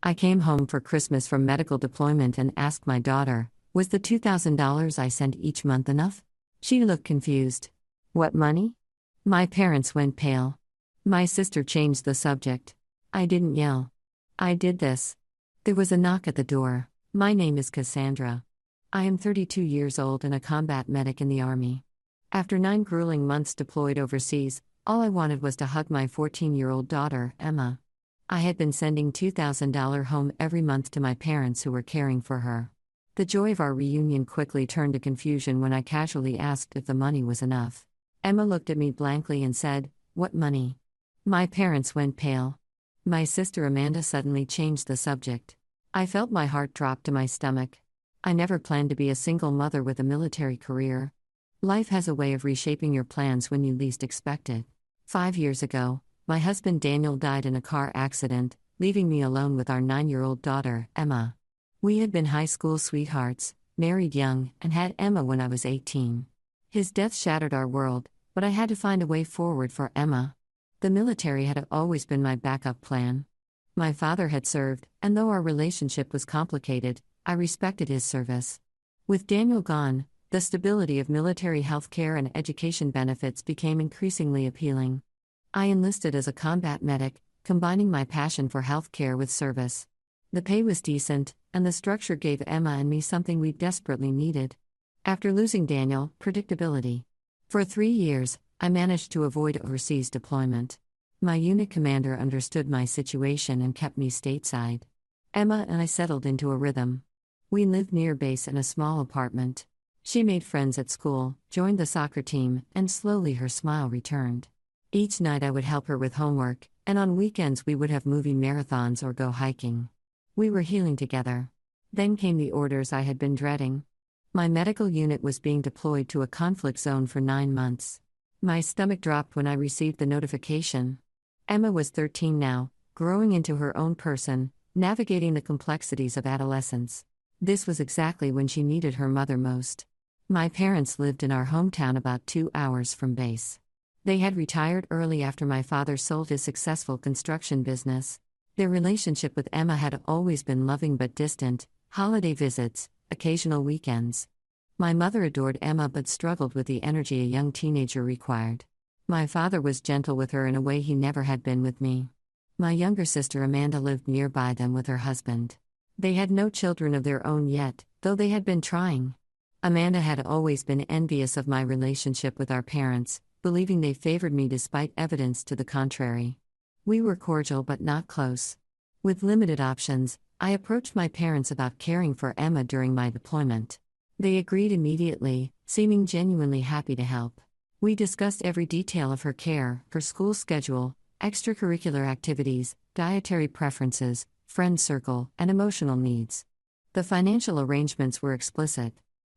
I came home for Christmas from medical deployment and asked my daughter, was the $2,000 I sent each month enough? She looked confused. What money? My parents went pale. My sister changed the subject. I didn't yell. I did this. There was a knock at the door. My name is Cassandra. I am 32 years old and a combat medic in the Army. After 9 grueling months deployed overseas, all I wanted was to hug my 14-year-old daughter, Emma. I had been sending $2,000 home every month to my parents who were caring for her. The joy of our reunion quickly turned to confusion when I casually asked if the money was enough. Emma looked at me blankly and said, "What money?" My parents went pale. My sister Amanda suddenly changed the subject. I felt my heart drop to my stomach. I never planned to be a single mother with a military career. Life has a way of reshaping your plans when you least expect it. 5 years ago, my husband Daniel died in a car accident, leaving me alone with our 9-year-old daughter, Emma. We had been high school sweethearts, married young, and had Emma when I was 18. His death shattered our world, but I had to find a way forward for Emma. The military had always been my backup plan. My father had served, and though our relationship was complicated, I respected his service. With Daniel gone, the stability of military health care and education benefits became increasingly appealing. I enlisted as a combat medic, combining my passion for health care with service. The pay was decent, and the structure gave Emma and me something we desperately needed. After losing Daniel, predictability. For 3 years, I managed to avoid overseas deployment. My unit commander understood my situation and kept me stateside. Emma and I settled into a rhythm. We lived near base in a small apartment. She made friends at school, joined the soccer team, and slowly her smile returned. Each night I would help her with homework, and on weekends we would have movie marathons or go hiking. We were healing together. Then came the orders I had been dreading. My medical unit was being deployed to a conflict zone for 9 months. My stomach dropped when I received the notification. Emma was 13 now, growing into her own person, navigating the complexities of adolescence. This was exactly when she needed her mother most. My parents lived in our hometown about 2 hours from base. They had retired early after my father sold his successful construction business. Their relationship with Emma had always been loving but distant, holiday visits, occasional weekends. My mother adored Emma but struggled with the energy a young teenager required. My father was gentle with her in a way he never had been with me. My younger sister Amanda lived nearby them with her husband. They had no children of their own yet, though they had been trying. Amanda had always been envious of my relationship with our parents, believing they favored me despite evidence to the contrary. We were cordial but not close. With limited options, I approached my parents about caring for Emma during my deployment. They agreed immediately, seeming genuinely happy to help. We discussed every detail of her care, her school schedule, extracurricular activities, dietary preferences, friend circle, and emotional needs. The financial arrangements were explicit.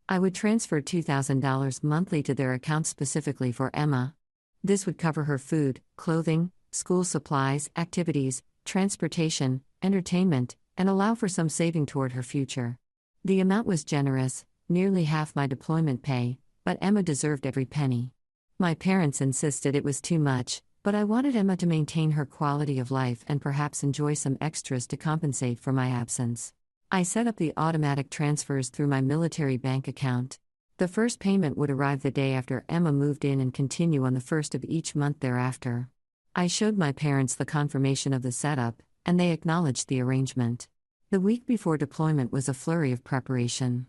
I would transfer $2,000 monthly to their account specifically for Emma. This would cover her food, clothing, school supplies, activities, transportation, entertainment, and allow for some saving toward her future. The amount was generous, nearly half my deployment pay, but Emma deserved every penny. My parents insisted it was too much, but I wanted Emma to maintain her quality of life and perhaps enjoy some extras to compensate for my absence. I set up the automatic transfers through my military bank account. The first payment would arrive the day after Emma moved in and continue on the first of each month thereafter. I showed my parents the confirmation of the setup, and they acknowledged the arrangement. The week before deployment was a flurry of preparation.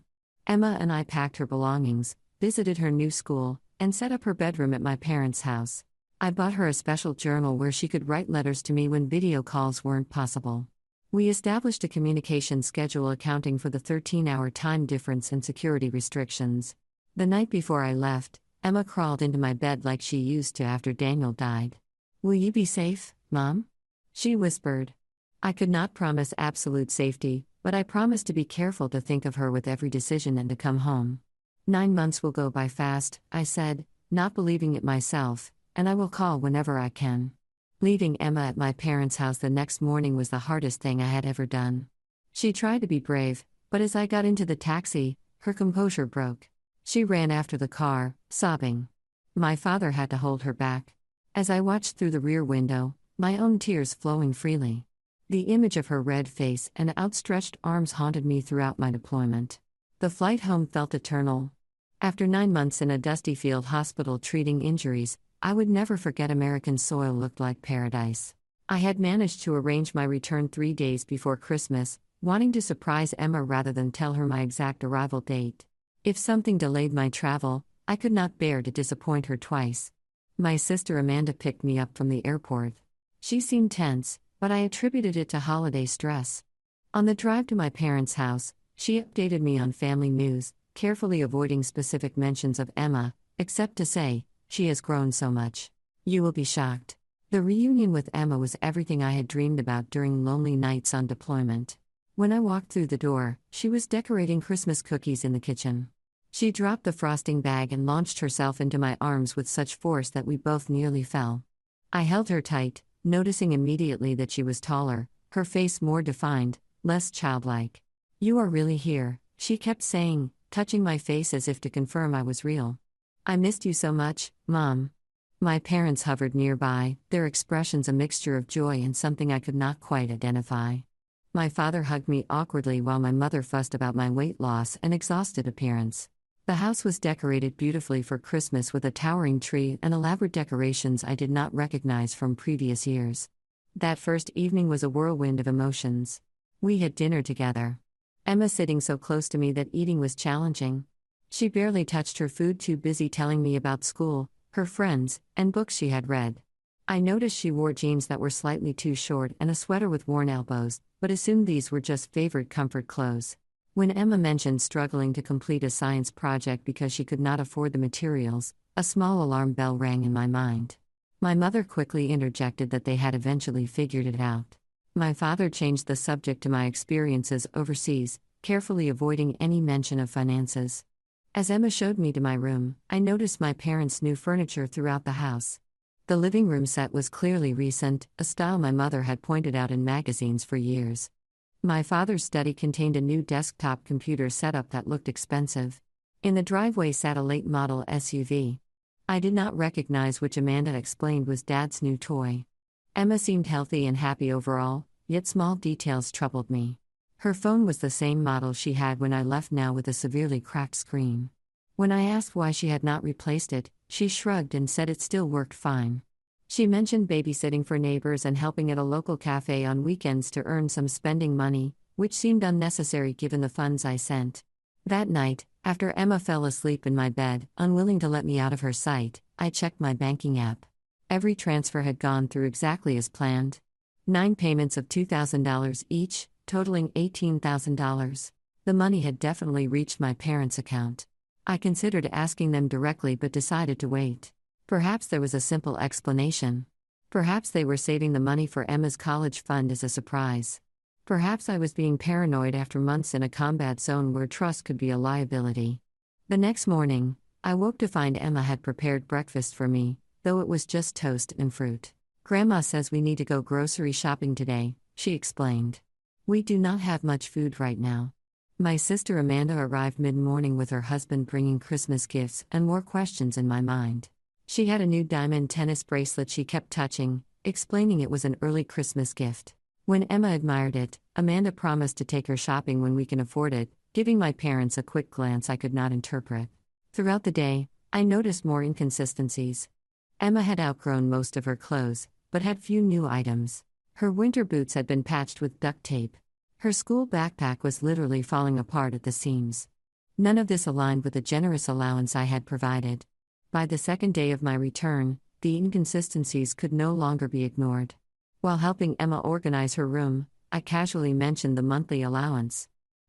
Emma and I packed her belongings, visited her new school, and set up her bedroom at my parents' house. I bought her a special journal where she could write letters to me when video calls weren't possible. We established a communication schedule accounting for the 13-hour time difference and security restrictions. The night before I left, Emma crawled into my bed like she used to after Daniel died. "Will you be safe, Mom?" she whispered. I could not promise absolute safety, but I promised to be careful to think of her with every decision and to come home. 9 months will go by fast, I said, not believing it myself, and I will call whenever I can. Leaving Emma at my parents' house the next morning was the hardest thing I had ever done. She tried to be brave, but as I got into the taxi, her composure broke. She ran after the car, sobbing. My father had to hold her back. As I watched through the rear window, my own tears flowing freely. The image of her red face and outstretched arms haunted me throughout my deployment. The flight home felt eternal. After 9 months in a dusty field hospital treating injuries, I would never forget American soil looked like paradise. I had managed to arrange my return 3 days before Christmas, wanting to surprise Emma rather than tell her my exact arrival date. If something delayed my travel, I could not bear to disappoint her twice. My sister Amanda picked me up from the airport. She seemed tense, but I attributed it to holiday stress. On the drive to my parents' house, she updated me on family news, carefully avoiding specific mentions of Emma, except to say, "She has grown so much. You will be shocked." The reunion with Emma was everything I had dreamed about during lonely nights on deployment. When I walked through the door, she was decorating Christmas cookies in the kitchen. She dropped the frosting bag and launched herself into my arms with such force that we both nearly fell. I held her tight, noticing immediately that she was taller, her face more defined, less childlike. "You are really here," she kept saying, touching my face as if to confirm I was real. "I missed you so much, Mom." My parents hovered nearby, their expressions a mixture of joy and something I could not quite identify. My father hugged me awkwardly while my mother fussed about my weight loss and exhausted appearance. The house was decorated beautifully for Christmas with a towering tree and elaborate decorations I did not recognize from previous years. That first evening was a whirlwind of emotions. We had dinner together. Emma sitting so close to me that eating was challenging. She barely touched her food, too busy telling me about school, her friends, and books she had read. I noticed she wore jeans that were slightly too short and a sweater with worn elbows, but assumed these were just favorite comfort clothes. When Emma mentioned struggling to complete a science project because she could not afford the materials, a small alarm bell rang in my mind. My mother quickly interjected that they had eventually figured it out. My father changed the subject to my experiences overseas, carefully avoiding any mention of finances. As Emma showed me to my room, I noticed my parents' new furniture throughout the house. The living room set was clearly recent, a style my mother had pointed out in magazines for years. My father's study contained a new desktop computer setup that looked expensive. In the driveway sat a late-model SUV. I did not recognize which Amanda explained was Dad's new toy. Emma seemed healthy and happy overall, yet small details troubled me. Her phone was the same model she had when I left, now with a severely cracked screen. When I asked why she had not replaced it, she shrugged and said it still worked fine. She mentioned babysitting for neighbors and helping at a local cafe on weekends to earn some spending money, which seemed unnecessary given the funds I sent. That night, after Emma fell asleep in my bed, unwilling to let me out of her sight, I checked my banking app. Every transfer had gone through exactly as planned. 9 payments of $2,000 each, totaling $18,000. The money had definitely reached my parents' account. I considered asking them directly but decided to wait. Perhaps there was a simple explanation. Perhaps they were saving the money for Emma's college fund as a surprise. Perhaps I was being paranoid after months in a combat zone where trust could be a liability. The next morning, I woke to find Emma had prepared breakfast for me, though it was just toast and fruit. "Grandma says we need to go grocery shopping today," she explained. "We do not have much food right now." My sister Amanda arrived mid-morning with her husband bringing Christmas gifts and more questions in my mind. She had a new diamond tennis bracelet she kept touching, explaining it was an early Christmas gift. When Emma admired it, Amanda promised to take her shopping when we can afford it, giving my parents a quick glance I could not interpret. Throughout the day, I noticed more inconsistencies. Emma had outgrown most of her clothes, but had few new items. Her winter boots had been patched with duct tape. Her school backpack was literally falling apart at the seams. None of this aligned with the generous allowance I had provided. By the second day of my return, the inconsistencies could no longer be ignored. While helping Emma organize her room, I casually mentioned the monthly allowance.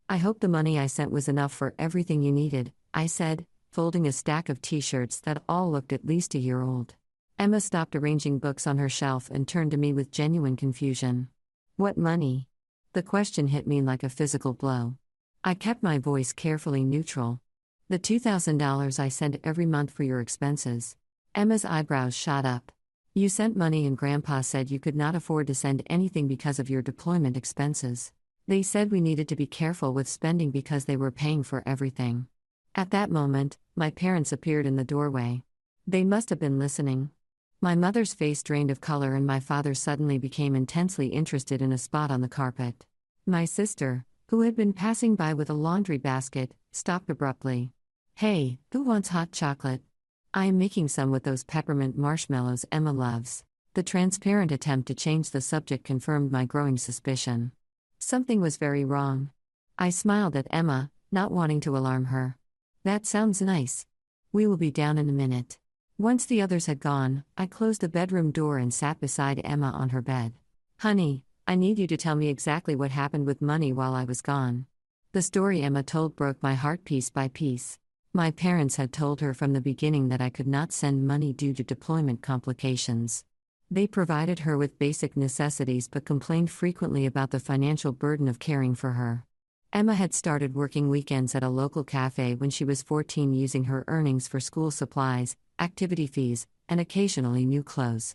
"I hope the money I sent was enough for everything you needed," I said, folding a stack of t-shirts that all looked at least a year old. Emma stopped arranging books on her shelf and turned to me with genuine confusion. "What money?" The question hit me like a physical blow. I kept my voice carefully neutral. "The $2,000 I send every month for your expenses." Emma's eyebrows shot up. "You sent money and Grandpa said you could not afford to send anything because of your deployment expenses. They said we needed to be careful with spending because they were paying for everything." At that moment, my parents appeared in the doorway. They must have been listening. My mother's face drained of color, and my father suddenly became intensely interested in a spot on the carpet. My sister, who had been passing by with a laundry basket, stopped abruptly. "Hey, who wants hot chocolate? I am making some with those peppermint marshmallows Emma loves." The transparent attempt to change the subject confirmed my growing suspicion. Something was very wrong. I smiled at Emma, not wanting to alarm her. "That sounds nice. We will be down in a minute." Once the others had gone, I closed the bedroom door and sat beside Emma on her bed. "Honey, I need you to tell me exactly what happened with money while I was gone." The story Emma told broke my heart piece by piece. My parents had told her from the beginning that I could not send money due to deployment complications. They provided her with basic necessities but complained frequently about the financial burden of caring for her. Emma had started working weekends at a local cafe when she was 14, using her earnings for school supplies, activity fees, and occasionally new clothes.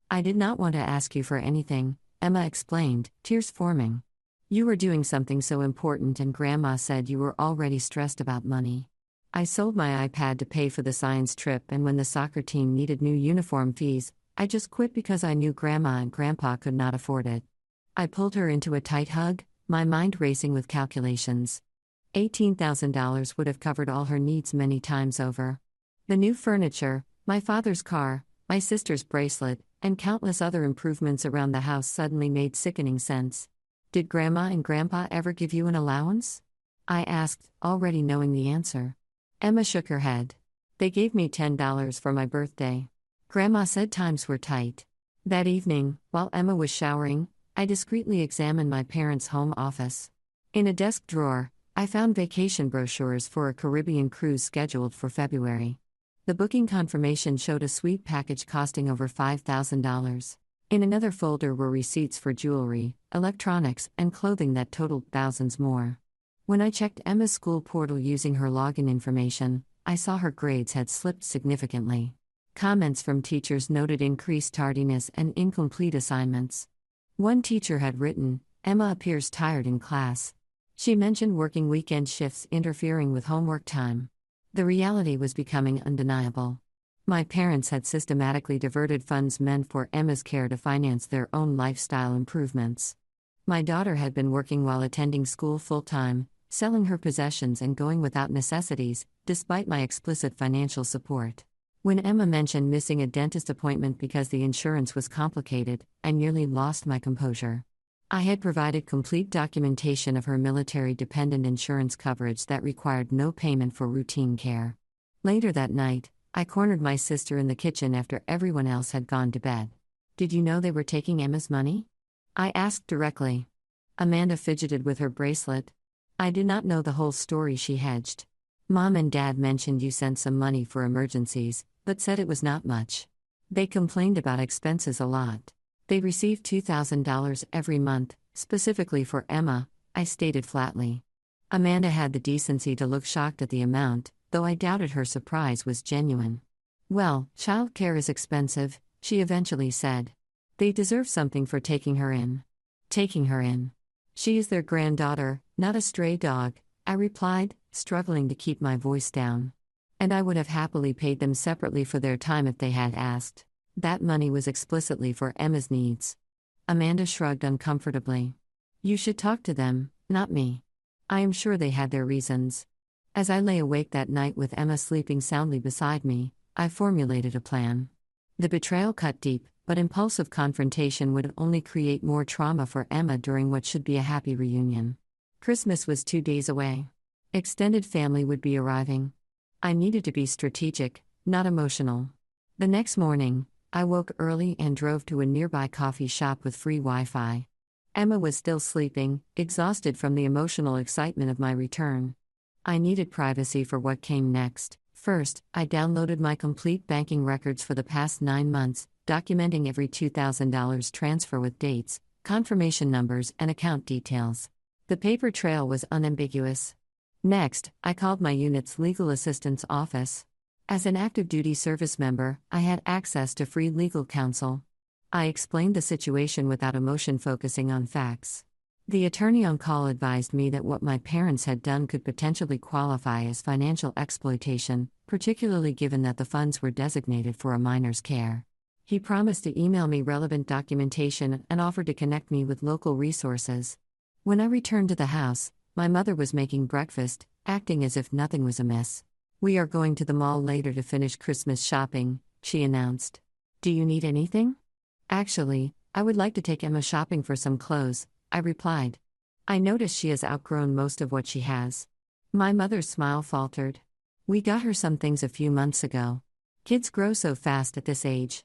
"I did not want to ask you for anything," Emma explained, tears forming. "You were doing something so important, and Grandma said you were already stressed about money. I sold my iPad to pay for the science trip, and when the soccer team needed new uniform fees, I just quit because I knew Grandma and Grandpa could not afford it." I pulled her into a tight hug, my mind racing with calculations. $18,000 would have covered all her needs many times over. The new furniture, my father's car, my sister's bracelet, and countless other improvements around the house suddenly made sickening sense. "Did Grandma and Grandpa ever give you an allowance?" I asked, already knowing the answer. Emma shook her head. "They gave me $10 for my birthday. Grandma said times were tight." That evening, while Emma was showering, I discreetly examined my parents' home office. In a desk drawer, I found vacation brochures for a Caribbean cruise scheduled for February. The booking confirmation showed a suite package costing over $5,000. In another folder were receipts for jewelry, electronics, and clothing that totaled thousands more. When I checked Emma's school portal using her login information, I saw her grades had slipped significantly. Comments from teachers noted increased tardiness and incomplete assignments. One teacher had written, "Emma appears tired in class." She mentioned working weekend shifts interfering with homework time. The reality was becoming undeniable. My parents had systematically diverted funds meant for Emma's care to finance their own lifestyle improvements. My daughter had been working while attending school full-time, selling her possessions and going without necessities, despite my explicit financial support. When Emma mentioned missing a dentist appointment because the insurance was complicated, I nearly lost my composure. I had provided complete documentation of her military-dependent insurance coverage that required no payment for routine care. Later that night, I cornered my sister in the kitchen after everyone else had gone to bed. "Did you know they were taking Emma's money?" I asked directly. Amanda fidgeted with her bracelet. "I did not know the whole story," she hedged. "Mom and Dad mentioned you sent some money for emergencies, but said it was not much. They complained about expenses a lot. They received $2,000 every month, specifically for Emma," I stated flatly. Amanda had the decency to look shocked at the amount, though I doubted her surprise was genuine. "Well, childcare is expensive," she eventually said. "They deserve something for taking her in." "Taking her in? She is their granddaughter, not a stray dog," I replied, struggling to keep my voice down. "And I would have happily paid them separately for their time if they had asked. That money was explicitly for Emma's needs." Amanda shrugged uncomfortably. "You should talk to them, not me. I am sure they had their reasons." As I lay awake that night with Emma sleeping soundly beside me, I formulated a plan. The betrayal cut deep, but impulsive confrontation would only create more trauma for Emma during what should be a happy reunion. Christmas was 2 days away. Extended family would be arriving. I needed to be strategic, not emotional. The next morning, I woke early and drove to a nearby coffee shop with free Wi-Fi. Emma was still sleeping, exhausted from the emotional excitement of my return. I needed privacy for what came next. First, I downloaded my complete banking records for the past 9 months, documenting every $2,000 transfer with dates, confirmation numbers, and account details. The paper trail was unambiguous. Next, I called my unit's legal assistance office. As an active-duty service member, I had access to free legal counsel. I explained the situation without emotion, focusing on facts. The attorney on call advised me that what my parents had done could potentially qualify as financial exploitation, particularly given that the funds were designated for a minor's care. He promised to email me relevant documentation and offered to connect me with local resources. When I returned to the house, my mother was making breakfast, acting as if nothing was amiss. "We are going to the mall later to finish Christmas shopping," she announced. "Do you need anything?" "Actually, I would like to take Emma shopping for some clothes," I replied. I noticed she has outgrown most of what she has. My mother's smile faltered. "We got her some things a few months ago. Kids grow so fast at this age."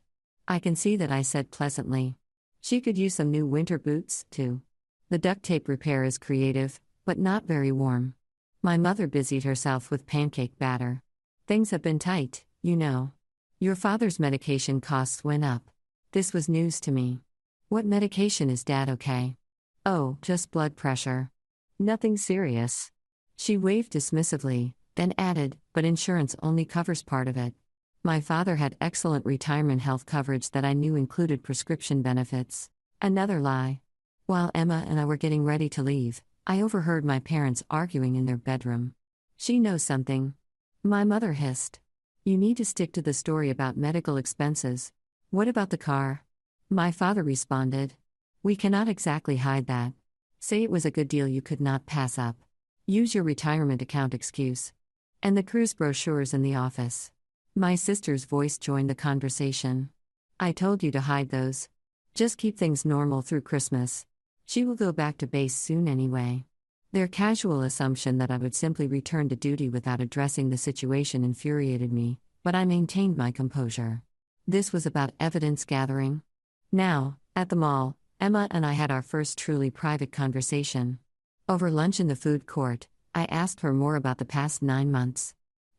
"I can see that," I said pleasantly. "She could use some new winter boots, too." The duct tape repair is creative, but not very warm. My mother busied herself with pancake batter. "Things have been tight, you know. Your father's medication costs went up." This was news to me. "What medication is Dad okay?" "Oh, just blood pressure. Nothing serious." She waved dismissively, then added, "But insurance only covers part of it." My father had excellent retirement health coverage that I knew included prescription benefits. Another lie. While Emma and I were getting ready to leave, I overheard my parents arguing in their bedroom. "She knows something," my mother hissed. "You need to stick to the story about medical expenses." "What about the car?" my father responded. "We cannot exactly hide that. Say it was a good deal you could not pass up. Use your retirement account excuse." "And the cruise brochures in the office." My sister's voice joined the conversation. "I told you to hide those. Just keep things normal through Christmas. She will go back to base soon anyway." Their casual assumption that I would simply return to duty without addressing the situation infuriated me, but I maintained my composure. This was about evidence gathering. Now, at the mall, Emma and I had our first truly private conversation. Over lunch in the food court, I asked her more about the past 9 months.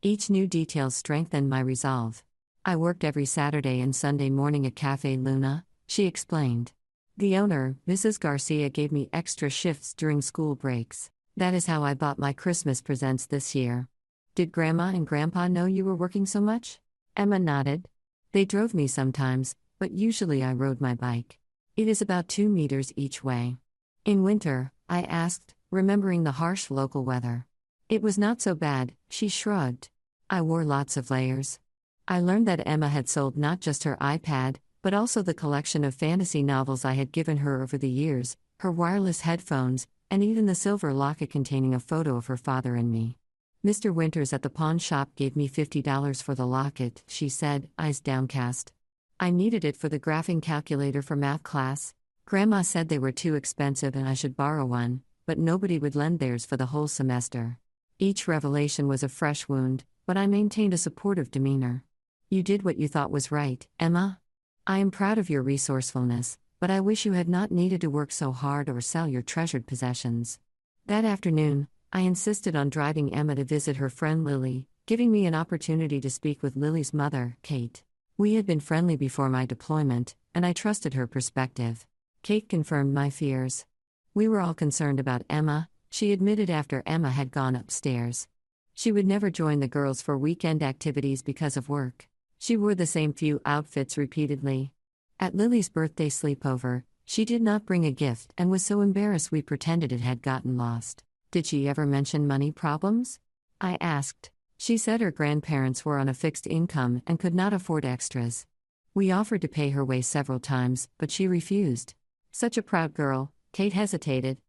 Each new detail strengthened my resolve. "I worked every Saturday and Sunday morning at Café Luna," she explained. "The owner, Mrs. Garcia, gave me extra shifts during school breaks. That is how I bought my Christmas presents this year." "Did Grandma and Grandpa know you were working so much?" Emma nodded. "They drove me sometimes, but usually I rode my bike. It is about 2 meters each way." "In winter?" I asked, remembering the harsh local weather. "It was not so bad," she shrugged. "I wore lots of layers." I learned that Emma had sold not just her iPad, but also the collection of fantasy novels I had given her over the years, her wireless headphones, and even the silver locket containing a photo of her father and me. "Mr. Winters at the pawn shop gave me $50 for the locket," she said, eyes downcast. "I needed it for the graphing calculator for math class. Grandma said they were too expensive and I should borrow one, but nobody would lend theirs for the whole semester." Each revelation was a fresh wound, but I maintained a supportive demeanor. "You did what you thought was right, Emma. I am proud of your resourcefulness, but I wish you had not needed to work so hard or sell your treasured possessions." That afternoon, I insisted on driving Emma to visit her friend Lily, giving me an opportunity to speak with Lily's mother, Kate. We had been friendly before my deployment, and I trusted her perspective. Kate confirmed my fears. "We were all concerned about Emma," she admitted after Emma had gone upstairs. "She would never join the girls for weekend activities because of work. She wore the same few outfits repeatedly. At Lily's birthday sleepover, she did not bring a gift and was so embarrassed we pretended it had gotten lost." "Did she ever mention money problems?" I asked. "She said her grandparents were on a fixed income and could not afford extras. We offered to pay her way several times, but she refused." "Such a proud girl." Kate hesitated.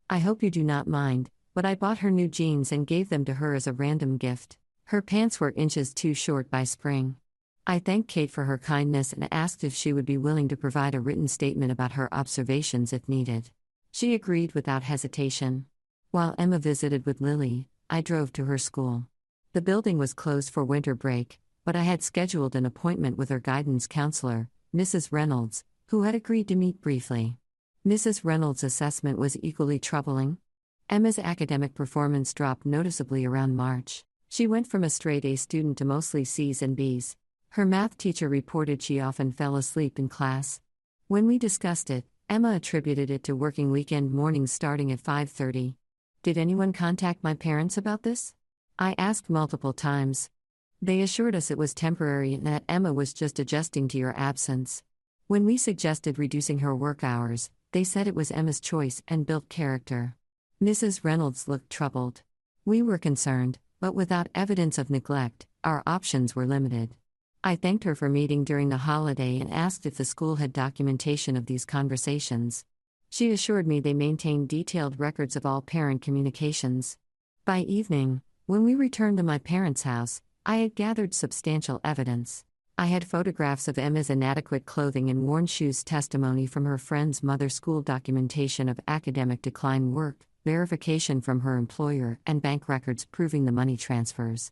"I hope you do not mind, but I bought her new jeans and gave them to her as a random gift. Her pants were inches too short by spring." I thanked Kate for her kindness and asked if she would be willing to provide a written statement about her observations if needed. She agreed without hesitation. While Emma visited with Lily, I drove to her school. The building was closed for winter break, but I had scheduled an appointment with her guidance counselor, Mrs. Reynolds, who had agreed to meet briefly. Mrs. Reynolds' assessment was equally troubling. Emma's academic performance dropped noticeably around March. She went from a straight A student to mostly C's and B's. Her math teacher reported she often fell asleep in class. When we discussed it, Emma attributed it to working weekend mornings starting at 5:30. "Did anyone contact my parents about this?" I asked multiple times. They assured us it was temporary and that Emma was just adjusting to your absence. When we suggested reducing her work hours, they said it was Emma's choice and built character. Mrs. Reynolds looked troubled. We were concerned, but without evidence of neglect, our options were limited. I thanked her for meeting during the holiday and asked if the school had documentation of these conversations. She assured me they maintained detailed records of all parent communications. By evening, when we returned to my parents' house, I had gathered substantial evidence. I had photographs of Emma's inadequate clothing and worn shoes, testimony from her friend's mother, school documentation of academic decline, work, verification from her employer, and bank records proving the money transfers.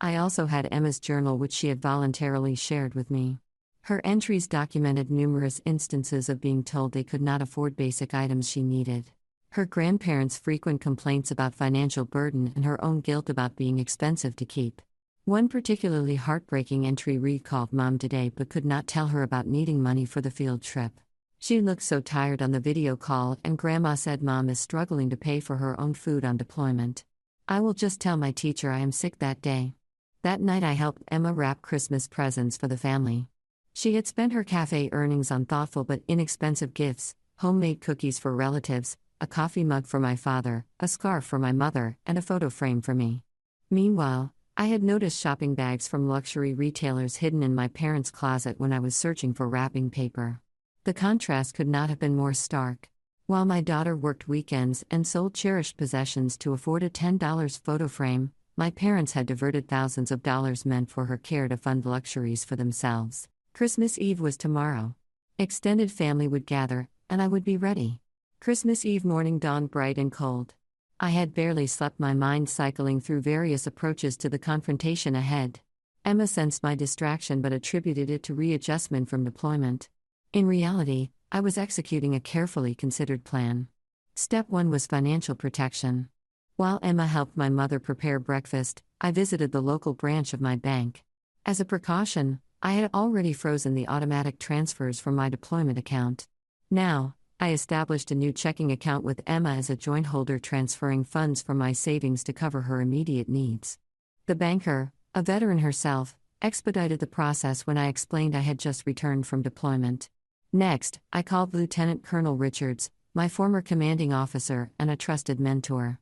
I also had Emma's journal, which she had voluntarily shared with me. Her entries documented numerous instances of being told they could not afford basic items she needed. Her grandparents' frequent complaints about financial burden and her own guilt about being expensive to keep. One particularly heartbreaking entry read, "Called Mom today but could not tell her about needing money for the field trip. She looked so tired on the video call, and Grandma said Mom is struggling to pay for her own food on deployment. I will just tell my teacher I am sick that day." That night I helped Emma wrap Christmas presents for the family. She had spent her cafe earnings on thoughtful but inexpensive gifts: homemade cookies for relatives, a coffee mug for my father, a scarf for my mother, and a photo frame for me. Meanwhile, I had noticed shopping bags from luxury retailers hidden in my parents' closet when I was searching for wrapping paper. The contrast could not have been more stark. While my daughter worked weekends and sold cherished possessions to afford a $10 photo frame, my parents had diverted thousands of dollars meant for her care to fund luxuries for themselves. Christmas Eve was tomorrow. Extended family would gather, and I would be ready. Christmas Eve morning dawned bright and cold. I had barely slept, my mind cycling through various approaches to the confrontation ahead. Emma sensed my distraction but attributed it to readjustment from deployment. In reality, I was executing a carefully considered plan. Step 1 was financial protection. While Emma helped my mother prepare breakfast, I visited the local branch of my bank. As a precaution, I had already frozen the automatic transfers from my deployment account. Now, I established a new checking account with Emma as a joint holder, transferring funds from my savings to cover her immediate needs. The banker, a veteran herself, expedited the process when I explained I had just returned from deployment. Next, I called Lieutenant Colonel Richards, my former commanding officer and a trusted mentor.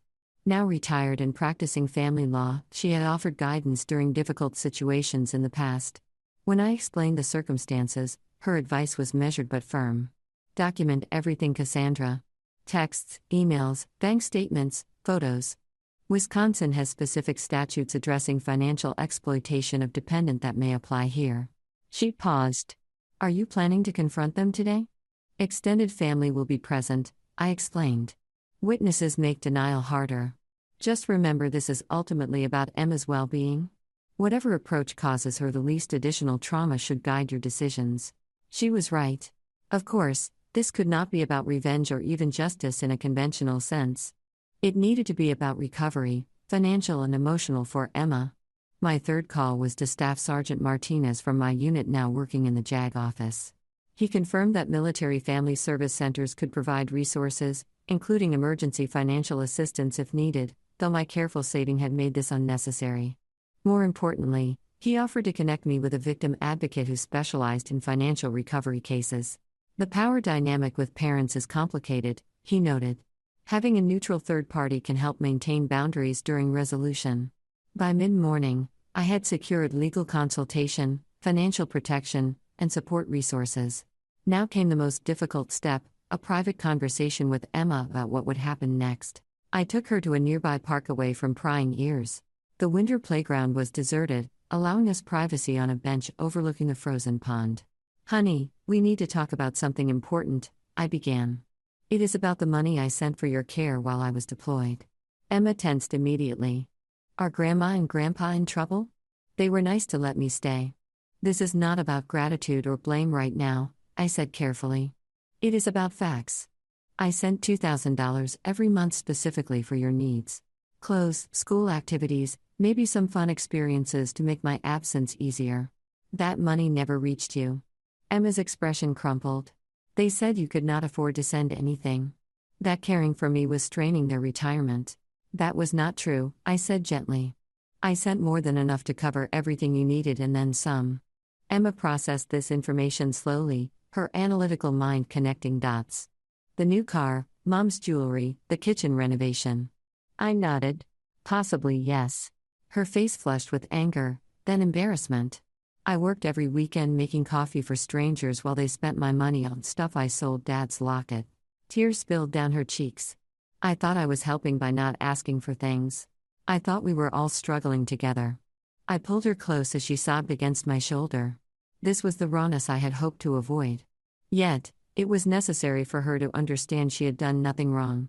Now retired and practicing family law, she had offered guidance during difficult situations in the past. When I explained the circumstances, her advice was measured but firm. Document everything, Cassandra. Texts, emails, bank statements, photos. Wisconsin has specific statutes addressing financial exploitation of dependent that may apply here. She paused. Are you planning to confront them today? Extended family will be present, I explained. Witnesses make denial harder. Just remember, this is ultimately about Emma's well-being. Whatever approach causes her the least additional trauma should guide your decisions. She was right. Of course, this could not be about revenge or even justice in a conventional sense. It needed to be about recovery, financial and emotional, for Emma. My third call was to Staff Sergeant Martinez from my unit, now working in the JAG office. He confirmed that military family service centers could provide resources, including emergency financial assistance if needed, though my careful saving had made this unnecessary. More importantly, he offered to connect me with a victim advocate who specialized in financial recovery cases. The power dynamic with parents is complicated, he noted. Having a neutral third party can help maintain boundaries during resolution. By mid-morning, I had secured legal consultation, financial protection, and support resources. Now came the most difficult step, a private conversation with Emma about what would happen next. I took her to a nearby park away from prying ears. The winter playground was deserted, allowing us privacy on a bench overlooking a frozen pond. "Honey, we need to talk about something important," I began. "It is about the money I sent for your care while I was deployed." Emma tensed immediately. "Are Grandma and Grandpa in trouble? They were nice to let me stay." "This is not about gratitude or blame right now," I said carefully. "It is about facts. I sent $2,000 every month specifically for your needs. Clothes, school activities, maybe some fun experiences to make my absence easier. That money never reached you." Emma's expression crumpled. "They said you could not afford to send anything. That caring for me was straining their retirement." "That was not true," I said gently. "I sent more than enough to cover everything you needed and then some." Emma processed this information slowly, her analytical mind connecting dots. "The new car, Mom's jewelry, the kitchen renovation." I nodded. "Possibly, yes." Her face flushed with anger, then embarrassment. I worked every weekend making coffee for strangers while they spent my money on stuff I sold. Dad's locket. Tears spilled down her cheeks. I thought I was helping by not asking for things. I thought we were all struggling together. I pulled her close as she sobbed against my shoulder. This was the rawness I had hoped to avoid. Yet, it was necessary for her to understand she had done nothing wrong.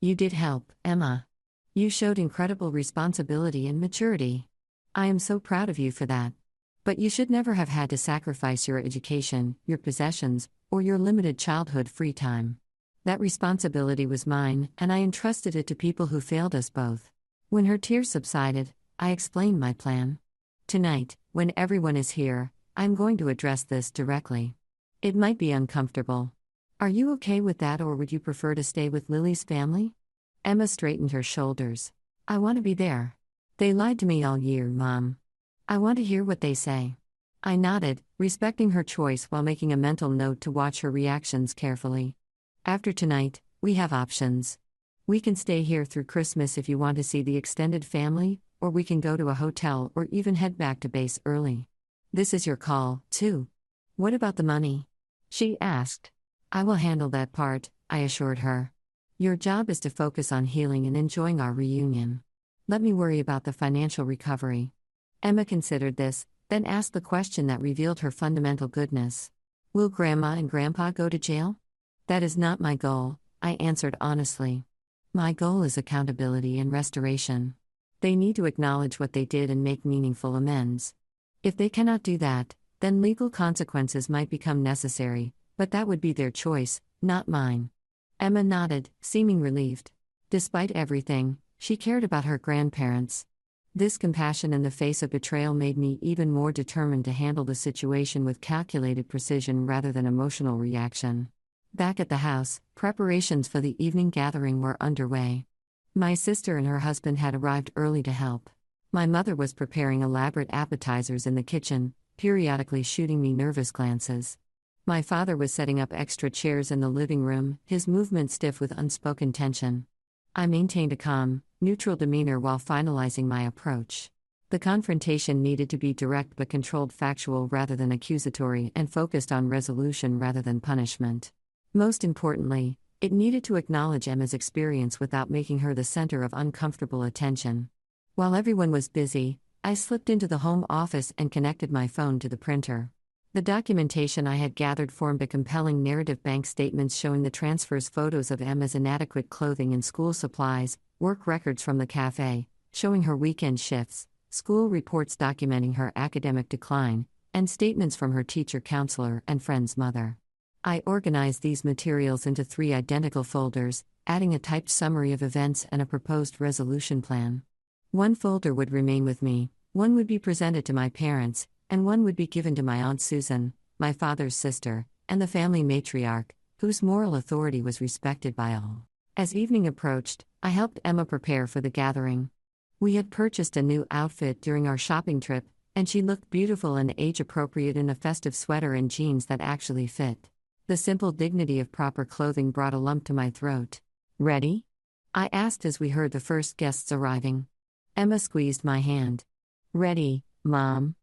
You did help, Emma. You showed incredible responsibility and maturity. I am so proud of you for that. But you should never have had to sacrifice your education, your possessions, or your limited childhood free time. That responsibility was mine, and I entrusted it to people who failed us both. When her tears subsided, I explained my plan. Tonight, when everyone is here, I'm going to address this directly. It might be uncomfortable. Are you okay with that, or would you prefer to stay with Lily's family? Emma straightened her shoulders. I want to be there. They lied to me all year, Mom. I want to hear what they say. I nodded, respecting her choice while making a mental note to watch her reactions carefully. After tonight, we have options. We can stay here through Christmas if you want to see the extended family, or we can go to a hotel or even head back to base early. This is your call, too. What about the money? She asked. I will handle that part, I assured her. Your job is to focus on healing and enjoying our reunion. Let me worry about the financial recovery. Emma considered this, then asked the question that revealed her fundamental goodness. Will Grandma and Grandpa go to jail? That is not my goal, I answered honestly. My goal is accountability and restoration. They need to acknowledge what they did and make meaningful amends. If they cannot do that, then legal consequences might become necessary, but that would be their choice, not mine. Emma nodded, seeming relieved. Despite everything, she cared about her grandparents. This compassion in the face of betrayal made me even more determined to handle the situation with calculated precision rather than emotional reaction. Back at the house, preparations for the evening gathering were underway. My sister and her husband had arrived early to help. My mother was preparing elaborate appetizers in the kitchen, periodically shooting me nervous glances. My father was setting up extra chairs in the living room, his movements stiff with unspoken tension. I maintained a calm, neutral demeanor while finalizing my approach. The confrontation needed to be direct but controlled, factual rather than accusatory, and focused on resolution rather than punishment. Most importantly, it needed to acknowledge Emma's experience without making her the center of uncomfortable attention. While everyone was busy, I slipped into the home office and connected my phone to the printer. The documentation I had gathered formed a compelling narrative: bank statements showing the transfers, photos of Emma's inadequate clothing and school supplies, work records from the cafe, showing her weekend shifts, school reports documenting her academic decline, and statements from her teacher, counselor, and friend's mother. I organized these materials into 3 identical folders, adding a typed summary of events and a proposed resolution plan. One folder would remain with me, one would be presented to my parents, and one would be given to my Aunt Susan, my father's sister, and the family matriarch, whose moral authority was respected by all. As evening approached, I helped Emma prepare for the gathering. We had purchased a new outfit during our shopping trip, and she looked beautiful and age-appropriate in a festive sweater and jeans that actually fit. The simple dignity of proper clothing brought a lump to my throat. Ready? I asked as we heard the first guests arriving. Emma squeezed my hand. Ready, Mom.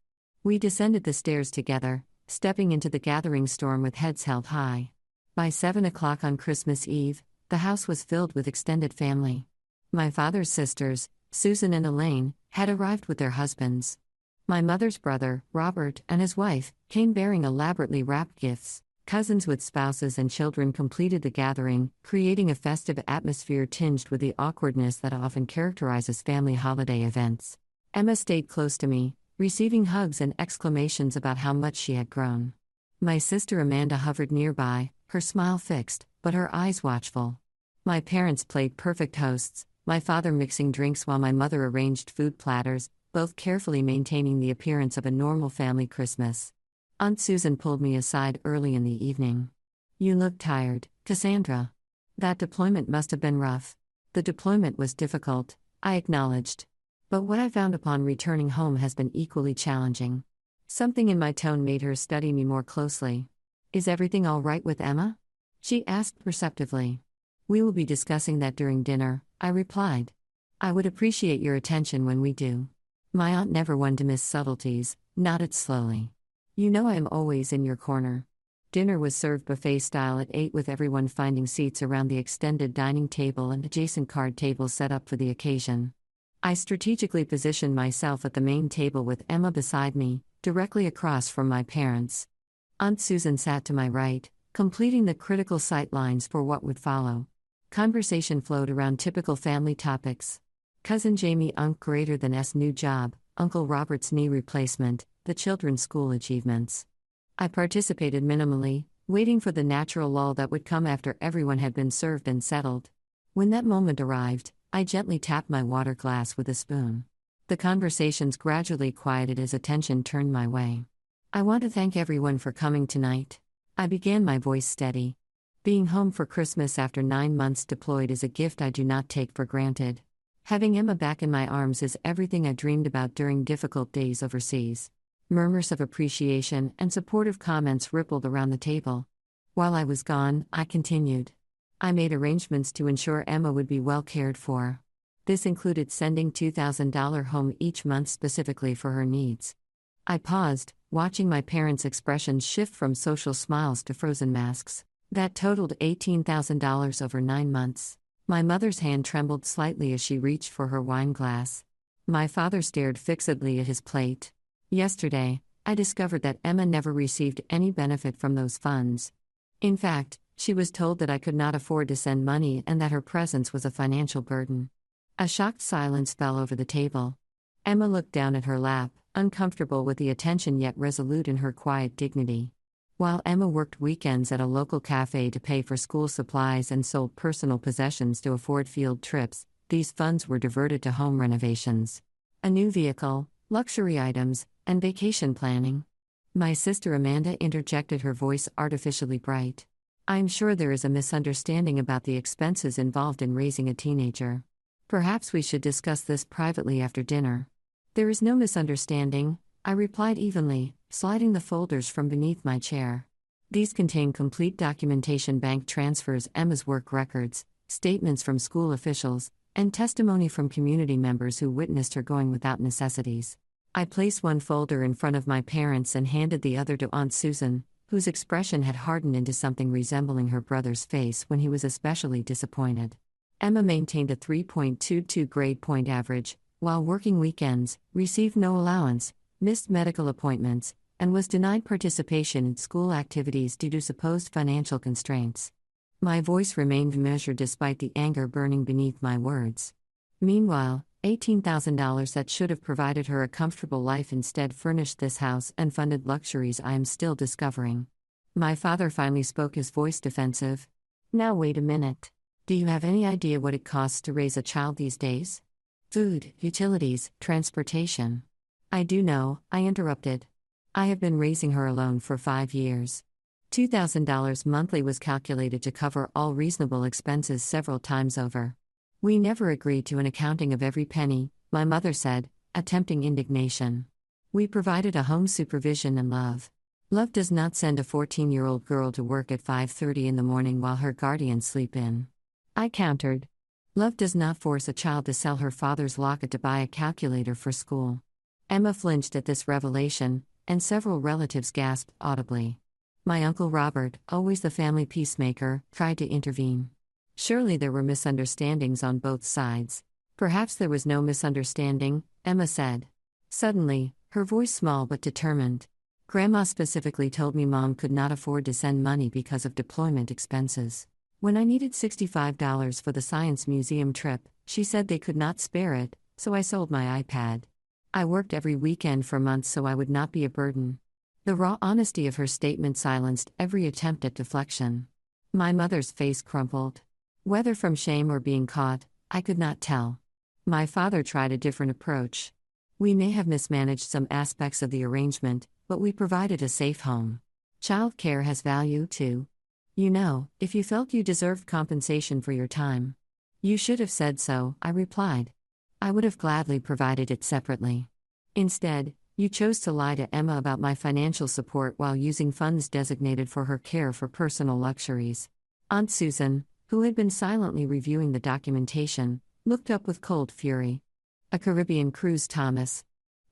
We descended the stairs together, stepping into the gathering storm with heads held high. By 7 o'clock on Christmas Eve, the house was filled with extended family. My father's sisters, Susan and Elaine, had arrived with their husbands. My mother's brother, Robert, and his wife, came bearing elaborately wrapped gifts. Cousins with spouses and children completed the gathering, creating a festive atmosphere tinged with the awkwardness that often characterizes family holiday events. Emma stayed close to me, receiving hugs and exclamations about how much she had grown. My sister Amanda hovered nearby, her smile fixed, but her eyes watchful. My parents played perfect hosts, my father mixing drinks while my mother arranged food platters, both carefully maintaining the appearance of a normal family Christmas. Aunt Susan pulled me aside early in the evening. You look tired, Cassandra. That deployment must have been rough. The deployment was difficult, I acknowledged. But what I found upon returning home has been equally challenging. Something in my tone made her study me more closely. Is everything all right with Emma? She asked perceptively. We will be discussing that during dinner, I replied. I would appreciate your attention when we do. My aunt never one to miss subtleties, nodded slowly. You know I am always in your corner. Dinner was served buffet style at 8 with everyone finding seats around the extended dining table and adjacent card tables set up for the occasion. I strategically positioned myself at the main table with Emma beside me, directly across from my parents. Aunt Susan sat to my right, completing the critical sight lines for what would follow. Conversation flowed around typical family topics. Cousin Jamie greater than S new job, Uncle Robert's knee replacement, the children's school achievements. I participated minimally, waiting for the natural lull that would come after everyone had been served and settled. When that moment arrived, I gently tapped my water glass with a spoon. The conversations gradually quieted as attention turned my way. I want to thank everyone for coming tonight. I began, my voice steady. Being home for Christmas after 9 months deployed is a gift I do not take for granted. Having Emma back in my arms is everything I dreamed about during difficult days overseas. Murmurs of appreciation and supportive comments rippled around the table. While I was gone, I continued. I made arrangements to ensure Emma would be well cared for. This included sending $2,000 home each month specifically for her needs. I paused, watching my parents' expressions shift from social smiles to frozen masks. That totaled $18,000 over 9 months. My mother's hand trembled slightly as she reached for her wine glass. My father stared fixedly at his plate. Yesterday, I discovered that Emma never received any benefit from those funds. In fact, she was told that I could not afford to send money and that her presence was a financial burden. A shocked silence fell over the table. Emma looked down at her lap, uncomfortable with the attention yet resolute in her quiet dignity. While Emma worked weekends at a local cafe to pay for school supplies and sold personal possessions to afford field trips, these funds were diverted to home renovations. A new vehicle, luxury items, and vacation planning. My sister Amanda interjected, her voice artificially bright. I'm sure there is a misunderstanding about the expenses involved in raising a teenager. Perhaps we should discuss this privately after dinner. There is no misunderstanding, I replied evenly, sliding the folders from beneath my chair. These contain complete documentation, bank transfers, Emma's work records, statements from school officials, and testimony from community members who witnessed her going without necessities. I placed one folder in front of my parents and handed the other to Aunt Susan, whose expression had hardened into something resembling her brother's face when he was especially disappointed. Emma maintained a 3.22 grade point average, while working weekends, received no allowance, missed medical appointments, and was denied participation in school activities due to supposed financial constraints. My voice remained measured despite the anger burning beneath my words. Meanwhile, $18,000 that should have provided her a comfortable life instead furnished this house and funded luxuries I am still discovering. My father finally spoke, his voice defensive. Now wait a minute. Do you have any idea what it costs to raise a child these days? Food, utilities, transportation. I do know, I interrupted. I have been raising her alone for 5 years. $2,000 monthly was calculated to cover all reasonable expenses several times over. We never agreed to an accounting of every penny, my mother said, attempting indignation. We provided a home supervision and love. Love does not send a 14-year-old girl to work at 5:30 in the morning while her guardians sleep in. I countered. Love does not force a child to sell her father's locket to buy a calculator for school. Emma flinched at this revelation, and several relatives gasped audibly. My Uncle Robert, always the family peacemaker, tried to intervene. Surely there were misunderstandings on both sides. Perhaps there was no misunderstanding, Emma said. Suddenly, her voice small but determined. Grandma specifically told me Mom could not afford to send money because of deployment expenses. When I needed $65 for the Science Museum trip, she said they could not spare it, so I sold my iPad. I worked every weekend for months so I would not be a burden. The raw honesty of her statement silenced every attempt at deflection. My mother's face crumpled. Whether from shame or being caught, I could not tell. My father tried a different approach. We may have mismanaged some aspects of the arrangement, but we provided a safe home. Child care has value too. You know, if you felt you deserved compensation for your time, you should have said so, I replied. I would have gladly provided it separately. Instead, you chose to lie to Emma about my financial support while using funds designated for her care for personal luxuries. Aunt Susan, who had been silently reviewing the documentation, looked up with cold fury. A Caribbean cruise, Thomas.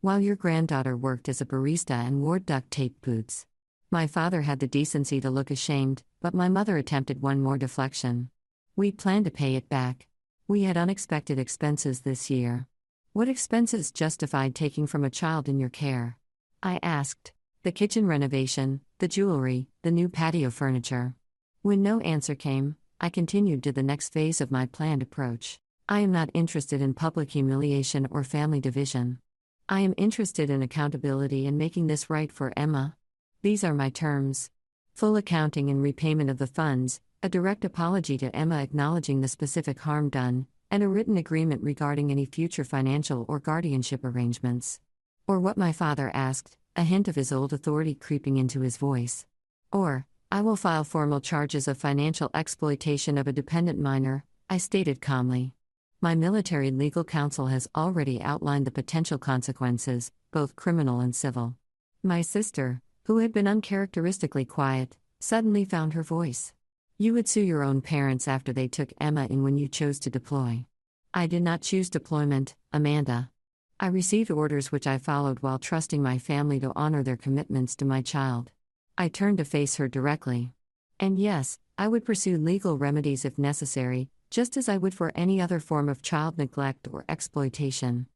while your granddaughter worked as a barista and wore duct tape boots. My father had the decency to look ashamed, but my mother attempted one more deflection. We planned to pay it back. We had unexpected expenses this year. What expenses justified taking from a child in your care? I asked. The kitchen renovation, the jewelry, the new patio furniture. When no answer came, I continued to the next phase of my planned approach. I am not interested in public humiliation or family division. I am interested in accountability and making this right for Emma. These are my terms: full accounting and repayment of the funds, a direct apology to Emma acknowledging the specific harm done, and a written agreement regarding any future financial or guardianship arrangements. Or what my father asked, a hint of his old authority creeping into his voice. Or, I will file formal charges of financial exploitation of a dependent minor, I stated calmly. My military legal counsel has already outlined the potential consequences, both criminal and civil. My sister, who had been uncharacteristically quiet, suddenly found her voice. You would sue your own parents after they took Emma in when you chose to deploy. I did not choose deployment, Amanda. I received orders which I followed while trusting my family to honor their commitments to my child. I turned to face her directly. And yes, I would pursue legal remedies if necessary, just as I would for any other form of child neglect or exploitation.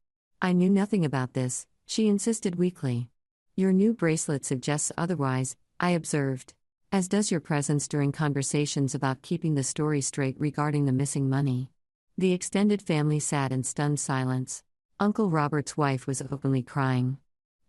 I knew nothing about this, she insisted weakly. Your new bracelet suggests otherwise, I observed. As does your presence during conversations about keeping the story straight regarding the missing money. The extended family sat in stunned silence. Uncle Robert's wife was openly crying.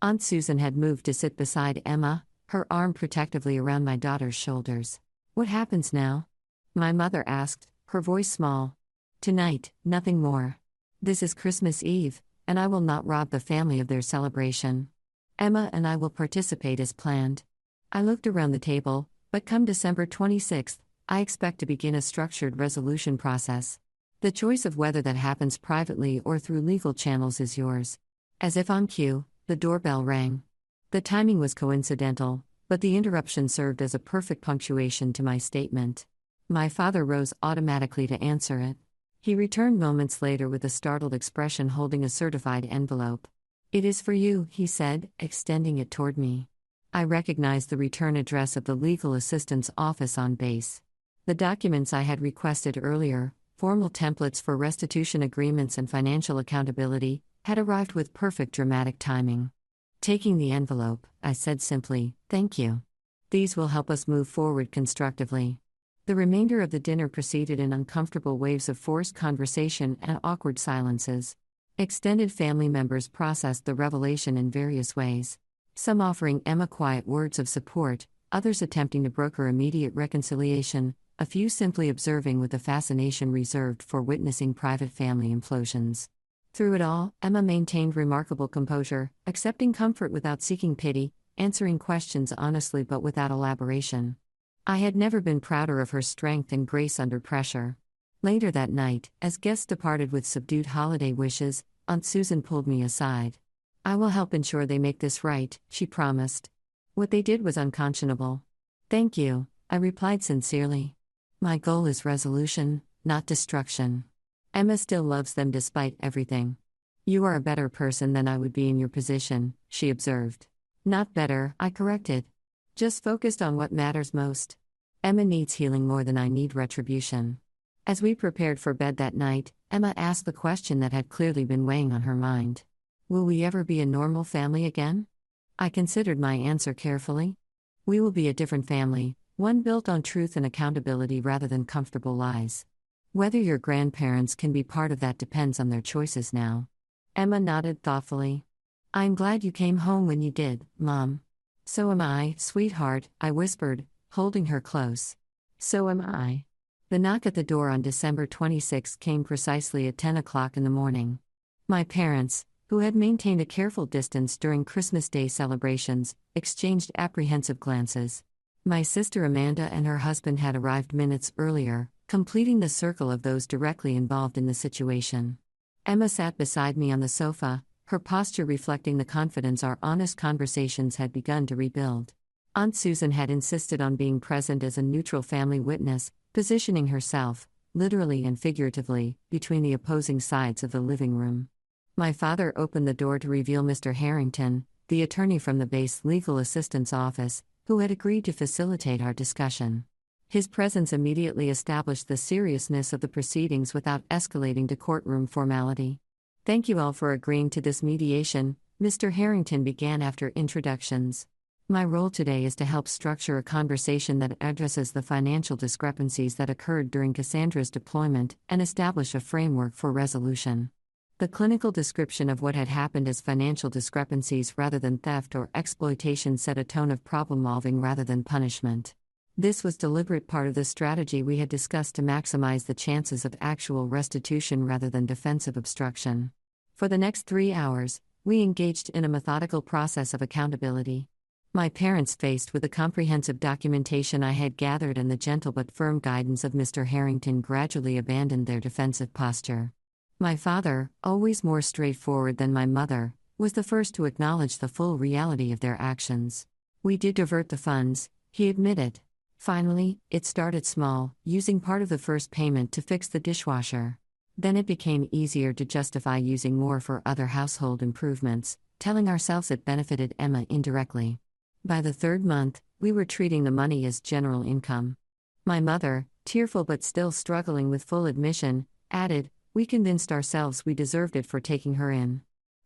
Aunt Susan had moved to sit beside Emma, her arm protectively around my daughter's shoulders. What happens now? My mother asked, her voice small. Tonight, nothing more. This is Christmas Eve, and I will not rob the family of their celebration. Emma and I will participate as planned. I looked around the table, but come December 26th, I expect to begin a structured resolution process. The choice of whether that happens privately or through legal channels is yours. As if on cue, the doorbell rang. The timing was coincidental, but the interruption served as a perfect punctuation to my statement. My father rose automatically to answer it. He returned moments later with a startled expression holding a certified envelope. It is for you, he said, extending it toward me. I recognized the return address of the legal assistant's office on base. The documents I had requested earlier, formal templates for restitution agreements and financial accountability, had arrived with perfect dramatic timing. Taking the envelope, I said simply, "Thank you. These will help us move forward constructively." The remainder of the dinner proceeded in uncomfortable waves of forced conversation and awkward silences. Extended family members processed the revelation in various ways. Some offering Emma quiet words of support, others attempting to broker immediate reconciliation, a few simply observing with a fascination reserved for witnessing private family implosions. Through it all, Emma maintained remarkable composure, accepting comfort without seeking pity, answering questions honestly but without elaboration. I had never been prouder of her strength and grace under pressure. Later that night, as guests departed with subdued holiday wishes, Aunt Susan pulled me aside. I will help ensure they make this right, she promised. What they did was unconscionable. Thank you, I replied sincerely. My goal is resolution, not destruction. Emma still loves them despite everything. You are a better person than I would be in your position, she observed. Not better, I corrected. Just focused on what matters most. Emma needs healing more than I need retribution. As we prepared for bed that night, Emma asked the question that had clearly been weighing on her mind. Will we ever be a normal family again? I considered my answer carefully. We will be a different family, one built on truth and accountability rather than comfortable lies. Whether your grandparents can be part of that depends on their choices now. Emma nodded thoughtfully. I'm glad you came home when you did, Mom. So am I, sweetheart, I whispered, holding her close. So am I. The knock at the door on December 26 came precisely at 10 o'clock in the morning. My parents, who had maintained a careful distance during Christmas Day celebrations, exchanged apprehensive glances. My sister Amanda and her husband had arrived minutes earlier, completing the circle of those directly involved in the situation. Emma sat beside me on the sofa, her posture reflecting the confidence our honest conversations had begun to rebuild. Aunt Susan had insisted on being present as a neutral family witness, positioning herself, literally and figuratively, between the opposing sides of the living room. My father opened the door to reveal Mr. Harrington, the attorney from the base legal assistance office, who had agreed to facilitate our discussion. His presence immediately established the seriousness of the proceedings without escalating to courtroom formality. "Thank you all for agreeing to this mediation," Mr. Harrington began after introductions. "My role today is to help structure a conversation that addresses the financial discrepancies that occurred during Cassandra's deployment and establish a framework for resolution." The clinical description of what had happened as financial discrepancies rather than theft or exploitation set a tone of problem-solving rather than punishment. This was a deliberate part of the strategy we had discussed to maximize the chances of actual restitution rather than defensive obstruction. For the next 3 hours, we engaged in a methodical process of accountability. My parents, faced with the comprehensive documentation I had gathered and the gentle but firm guidance of Mr. Harrington, gradually abandoned their defensive posture. My father, always more straightforward than my mother, was the first to acknowledge the full reality of their actions. "We did divert the funds," he admitted. "Finally, it started small, using part of the first payment to fix the dishwasher. Then it became easier to justify using more for other household improvements, telling ourselves it benefited Emma indirectly. By the 3rd month, we were treating the money as general income." My mother, tearful but still struggling with full admission, added, "We convinced ourselves we deserved it for taking her in.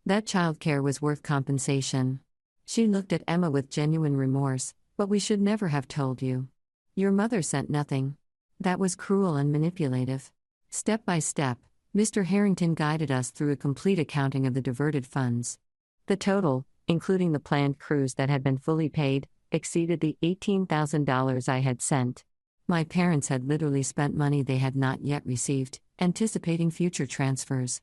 That childcare was worth compensation." She looked at Emma with genuine remorse. "But we should never have told you. Your mother sent nothing. That was cruel and manipulative." Step by step, Mr. Harrington guided us through a complete accounting of the diverted funds. The total, including the planned cruise that had been fully paid, exceeded the $18,000 I had sent. My parents had literally spent money they had not yet received, anticipating future transfers.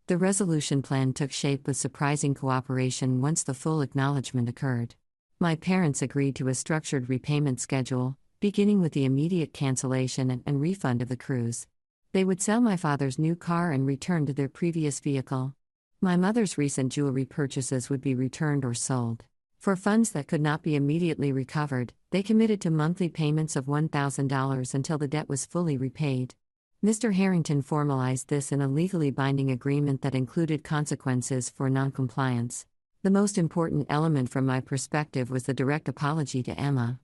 The resolution plan took shape with surprising cooperation once the full acknowledgement occurred. My parents agreed to a structured repayment schedule, beginning with the immediate cancellation and refund of the cruise. They would sell my father's new car and return to their previous vehicle. My mother's recent jewelry purchases would be returned or sold. For funds that could not be immediately recovered, they committed to monthly payments of $1,000 until the debt was fully repaid. Mr. Harrington formalized this in a legally binding agreement that included consequences for noncompliance. The most important element from my perspective was the direct apology to Emma.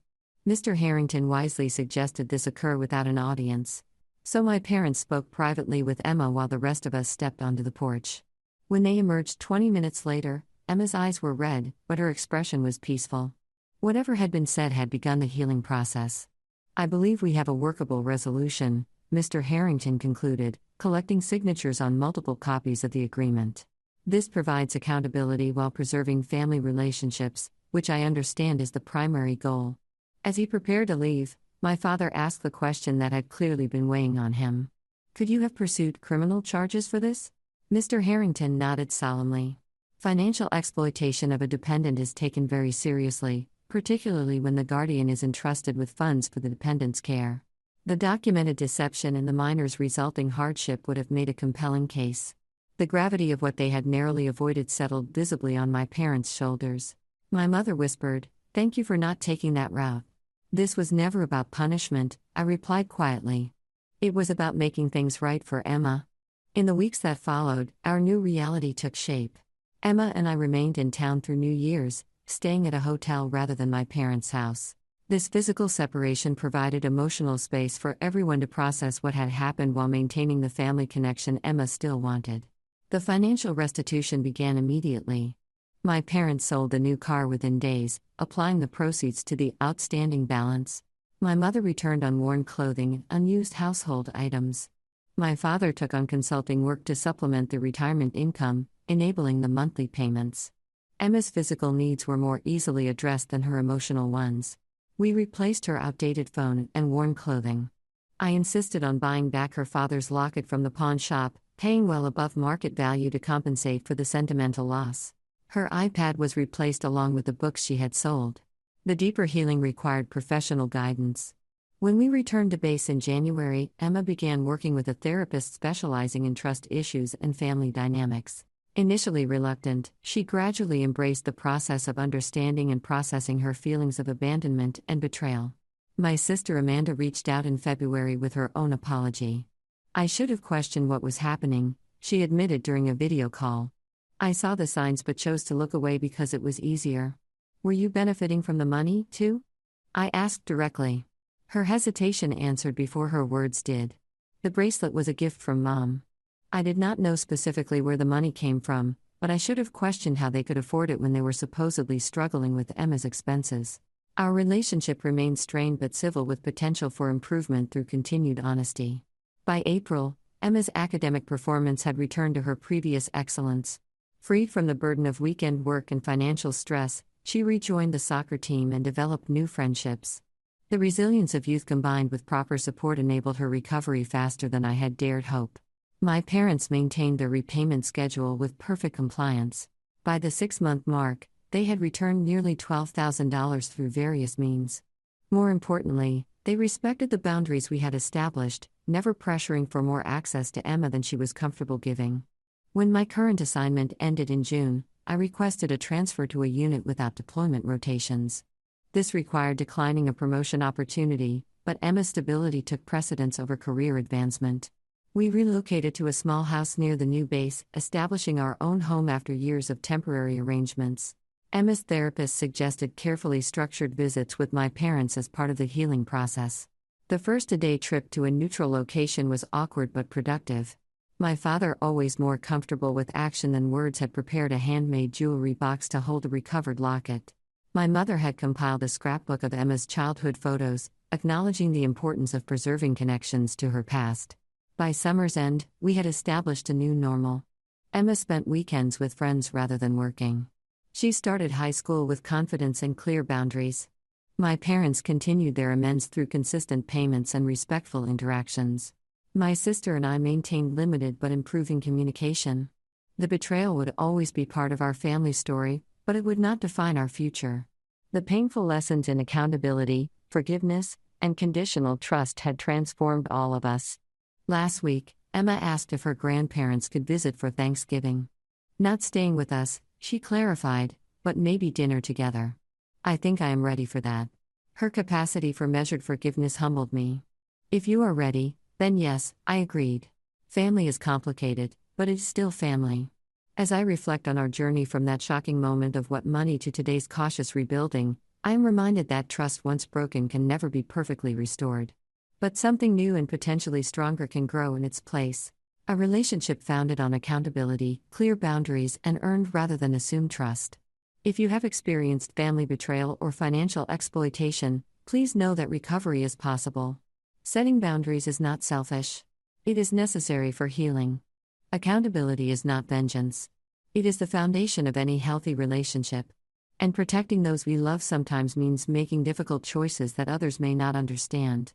Mr. Harrington wisely suggested this occur without an audience. So my parents spoke privately with Emma while the rest of us stepped onto the porch. When they emerged 20 minutes later, Emma's eyes were red, but her expression was peaceful. Whatever had been said had begun the healing process. "I believe we have a workable resolution," Mr. Harrington concluded, collecting signatures on multiple copies of the agreement. "This provides accountability while preserving family relationships, which I understand is the primary goal." As he prepared to leave, my father asked the question that had clearly been weighing on him. "Could you have pursued criminal charges for this?" Mr. Harrington nodded solemnly. Financial exploitation of a dependent is taken very seriously, particularly when the guardian is entrusted with funds for the dependent's care. The documented deception and the minor's resulting hardship would have made a compelling case. The gravity of what they had narrowly avoided settled visibly on my parents' shoulders. My mother whispered, "Thank you for not taking that route." "This was never about punishment," I replied quietly. "It was about making things right for Emma." In the weeks that followed, our new reality took shape. Emma and I remained in town through New Year's, staying at a hotel rather than my parents' house. This physical separation provided emotional space for everyone to process what had happened while maintaining the family connection Emma still wanted. The financial restitution began immediately. My parents sold the new car within days, applying the proceeds to the outstanding balance. My mother returned unworn clothing and unused household items. My father took on consulting work to supplement the retirement income, enabling the monthly payments. Emma's physical needs were more easily addressed than her emotional ones. We replaced her outdated phone and worn clothing. I insisted on buying back her father's locket from the pawn shop, paying well above market value to compensate for the sentimental loss. Her iPad was replaced along with the books she had sold. The deeper healing required professional guidance. When we returned to base in January, Emma began working with a therapist specializing in trust issues and family dynamics. Initially reluctant, she gradually embraced the process of understanding and processing her feelings of abandonment and betrayal. My sister Amanda reached out in February with her own apology. "I should have questioned what was happening," she admitted during a video call. I saw the signs but chose to look away because it was easier. Were you benefiting from the money, too? I asked directly. Her hesitation answered before her words did. The bracelet was a gift from Mom. I did not know specifically where the money came from, but I should have questioned how they could afford it when they were supposedly struggling with Emma's expenses. Our relationship remained strained but civil with potential for improvement through continued honesty. By April, Emma's academic performance had returned to her previous excellence. Freed from the burden of weekend work and financial stress, she rejoined the soccer team and developed new friendships. The resilience of youth combined with proper support enabled her recovery faster than I had dared hope. My parents maintained their repayment schedule with perfect compliance. By the 6-month mark, they had returned nearly $12,000 through various means. More importantly, they respected the boundaries we had established, never pressuring for more access to Emma than she was comfortable giving. When my current assignment ended in June, I requested a transfer to a unit without deployment rotations. This required declining a promotion opportunity, but Emma's stability took precedence over career advancement. We relocated to a small house near the new base, establishing our own home after years of temporary arrangements. Emma's therapist suggested carefully structured visits with my parents as part of the healing process. The first-a-day trip to a neutral location was awkward but productive. My father, always more comfortable with action than words, had prepared a handmade jewelry box to hold a recovered locket. My mother had compiled a scrapbook of Emma's childhood photos, acknowledging the importance of preserving connections to her past. By summer's end, we had established a new normal. Emma spent weekends with friends rather than working. She started high school with confidence and clear boundaries. My parents continued their amends through consistent payments and respectful interactions. My sister and I maintained limited but improving communication. The betrayal would always be part of our family story, but it would not define our future. The painful lessons in accountability, forgiveness, and conditional trust had transformed all of us. Last week, Emma asked if her grandparents could visit for Thanksgiving. Not staying with us, she clarified, but maybe dinner together. I think I am ready for that. Her capacity for measured forgiveness humbled me. If you are ready, then yes, I agreed. Family is complicated, but it is still family. As I reflect on our journey from that shocking moment of what money to today's cautious rebuilding, I am reminded that trust once broken can never be perfectly restored. But something new and potentially stronger can grow in its place. A relationship founded on accountability, clear boundaries, and earned rather than assumed trust. If you have experienced family betrayal or financial exploitation, please know that recovery is possible. Setting boundaries is not selfish. It is necessary for healing. Accountability is not vengeance. It is the foundation of any healthy relationship. And protecting those we love sometimes means making difficult choices that others may not understand.